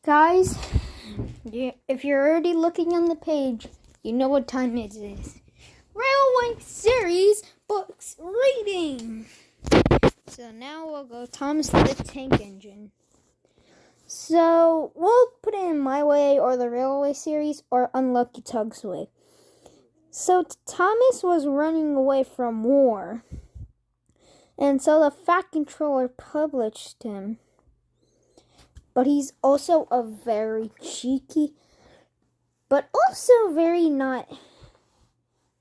Guys, if you're already looking on the page, you know what time it is. Railway Series Books Reading! So now we'll go Thomas the Tank Engine. So we'll put it in My Way or the Railway Series or Unlucky Tug's Way. So Thomas was running away from war. And so the Fat Controller published him. But he's also a very cheeky, but also very not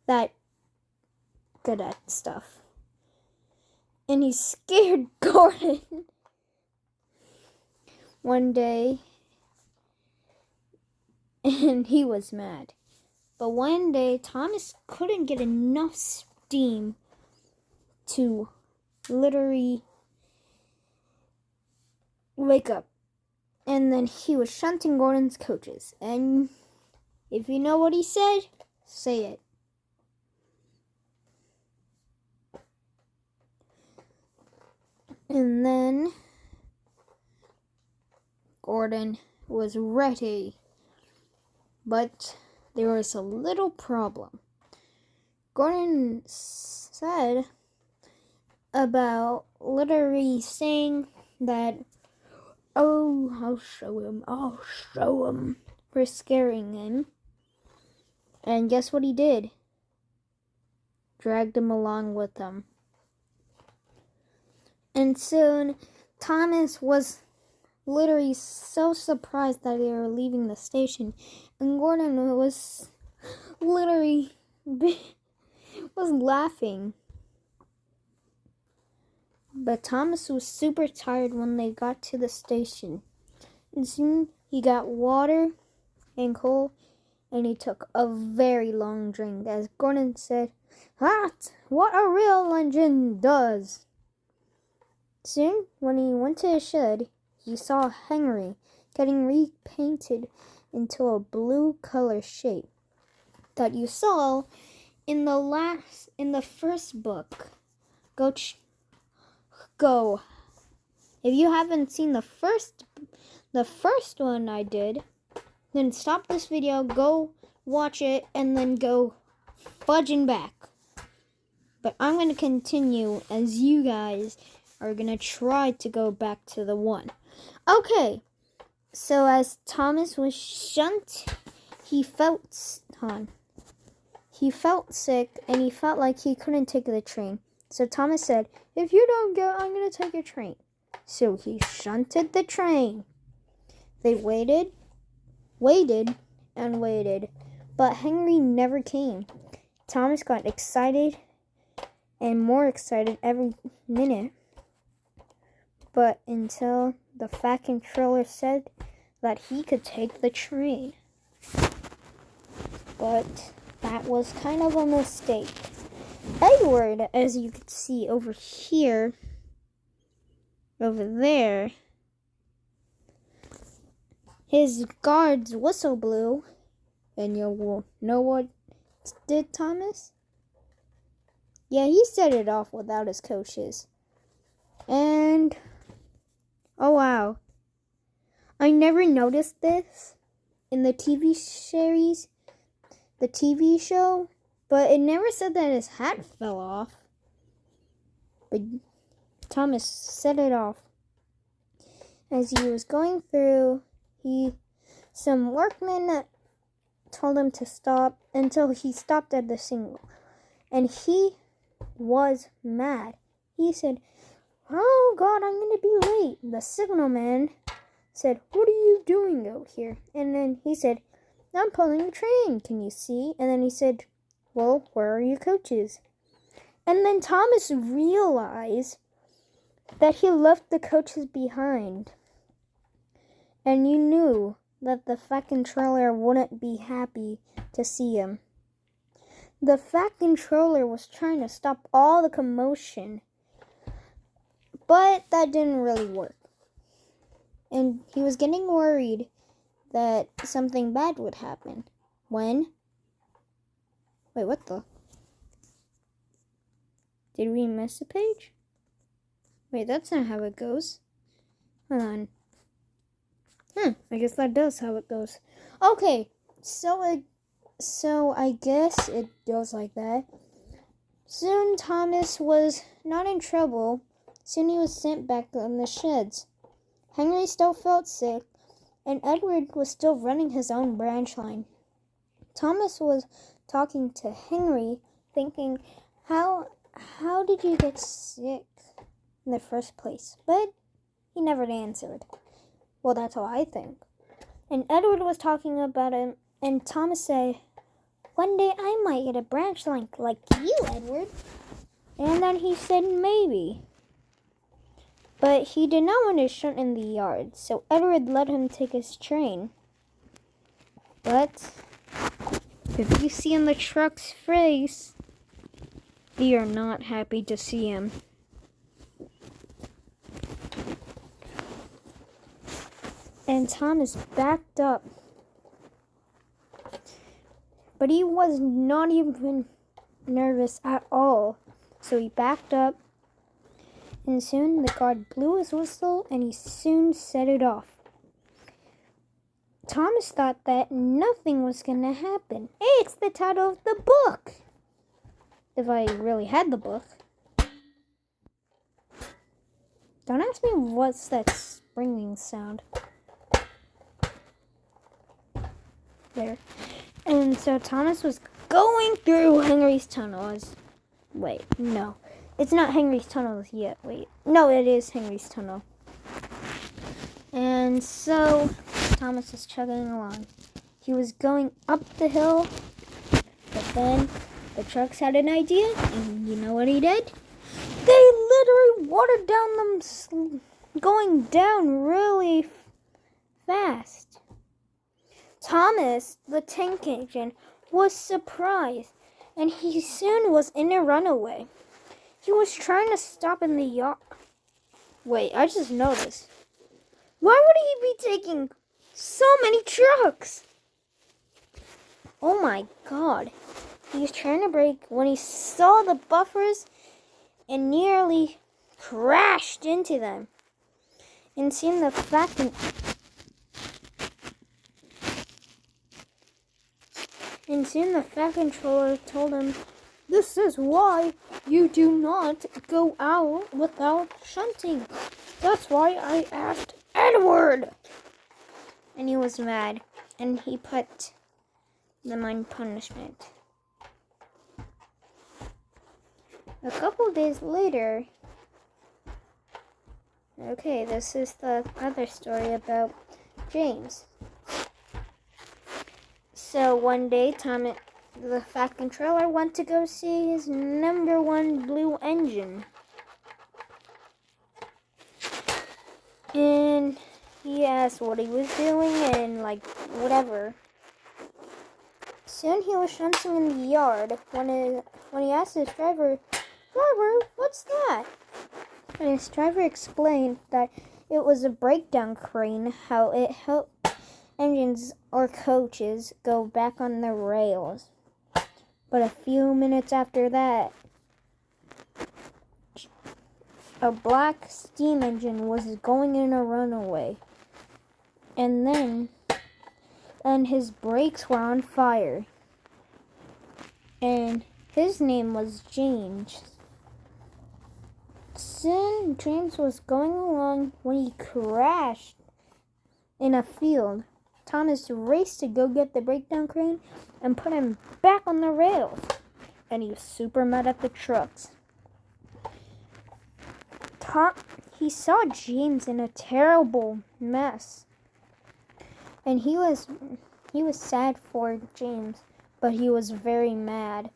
that good at stuff. And he scared Gordon one day, and he was mad. But one day, Thomas couldn't get enough steam to literally wake up. And then he was shunting Gordon's coaches. And if you know what he said, say it. And then Gordon was ready. But there was a little problem. Gordon said about literally saying that, "Oh, I'll show him," for scaring him. And guess what he did? Dragged him along with him. And soon, Thomas was literally so surprised that they were leaving the station. And Gordon was literally was laughing. But Thomas was super tired when they got to the station. And soon he got water and coal, and he took a very long drink. As Gordon said, "That's what a real engine does." Soon, when he went to his shed, he saw Henry getting repainted into a blue color shape that you saw in the first book. Go. If you haven't seen the first one I did, then stop this video, go watch it, and then go fudging back. But I'm going to continue as you guys are going to try to go back to the one. Okay, so as Thomas was shunt, he felt sick and he felt like he couldn't take the train. So Thomas said, "If you don't go, I'm going to take your train." So he shunted the train. They waited, and waited, but Henry never came. Thomas got excited and more excited every minute. But until the Fat Controller said that he could take the train. But that was kind of a mistake. Edward, as you can see over there, his guard's whistle blew, and you will know what did Thomas? Yeah, he set it off without his coaches. And, oh wow, I never noticed this in the TV series, the TV show, but it never said that his hat fell off. But Thomas set it off. As he was going through, some workmen told him to stop until he stopped at the signal. And he was mad. He said, "Oh God, I'm going to be late." The signalman said, "What are you doing out here?" And then he said, "I'm pulling a train. Can you see?" And then he said, "Well, where are your coaches?" And then Thomas realized that he left the coaches behind. And you knew that the Fat Controller wouldn't be happy to see him. The Fat Controller was trying to stop all the commotion, but that didn't really work. And he was getting worried that something bad would happen. When? Wait, what the? Did we miss a page? Wait, that's not how it goes. Hold on. I guess that does how it goes. Okay, so I guess it goes like that. Soon Thomas was not in trouble. Soon he was sent back on the sheds. Henry still felt sick, and Edward was still running his own branch line. Thomas was talking to Henry, thinking, how did you get sick in the first place? But he never answered. Well, that's how I think. And Edward was talking about him, and Thomas said, one day I might get a branch line like you, Edward. And then he said maybe. But he did not want to shunt in the yard, so Edward let him take his train. But if you see on the truck's face, they are not happy to see him. And Thomas backed up. But he was not even nervous at all. So he backed up. And soon the guard blew his whistle and he soon set it off. Thomas thought that nothing was going to happen. Hey, it's the title of the book! If I really had the book. Don't ask me what's that springing sound. There. And so Thomas was going through Henry's tunnel. Wait, no. It's not Henry's tunnel yet. Wait. No, it is Henry's tunnel. And so Thomas was chugging along. He was going up the hill, but then the trucks had an idea, and you know what he did? They literally watered down them, going down really fast. Thomas, the tank engine, was surprised, and he soon was in a runaway. He was trying to stop in the yard. Wait, I just noticed. Why would he be taking so many trucks? Oh my god. He was trying to brake when he saw the buffers and nearly crashed into them. And seeing the fact And soon the Fat Controller told him, this is why you do not go out without shunting. That's why I asked Edward. And he was mad, and he put them on punishment. A couple days later, okay, this is the other story about James. So one day, Thomas, the Fat Controller, went to go see his #1 blue engine. And he asked what he was doing and whatever. Soon he was shunting in the yard when he asked his driver, what's that? And his driver explained that it was a breakdown crane, how it helped engines or coaches go back on the rails. But a few minutes after that, a black steam engine was going in a runaway. And his brakes were on fire. And his name was James. Soon James was going along when he crashed in a field. Thomas raced to go get the breakdown crane and put him back on the rails. And he was super mad at the trucks. He saw James in a terrible mess. And he was sad for James, but he was very mad.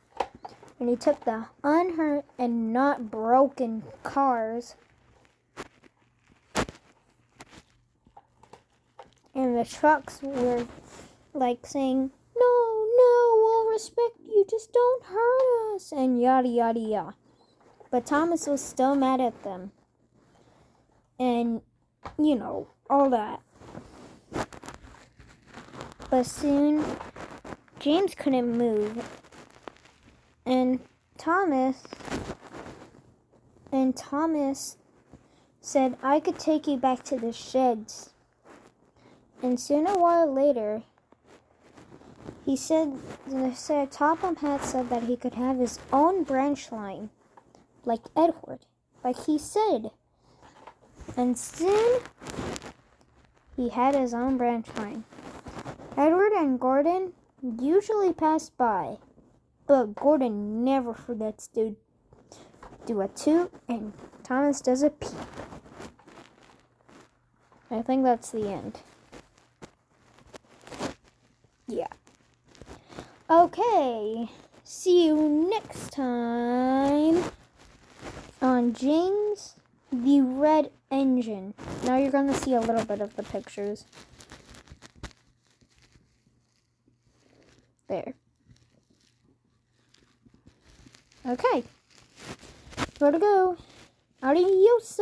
And he took the unhurt and not broken cars, and the trucks were saying, no, we'll respect you, just don't hurt us, and yada, yada, yada. But Thomas was still mad at them. And, all that. But soon, James couldn't move. And Thomas said, I could take you back to the sheds. And soon a while later, he said Topham had said that he could have his own branch line, like Edward, like he said. And soon, he had his own branch line. Edward and Gordon usually pass by, but Gordon never forgets to do a toot, and Thomas does a peep. I think that's the end. Yeah. Okay. See you next time on James the Red Engine. Now you're going to see a little bit of the pictures. There. Okay. Gotta go. Adios.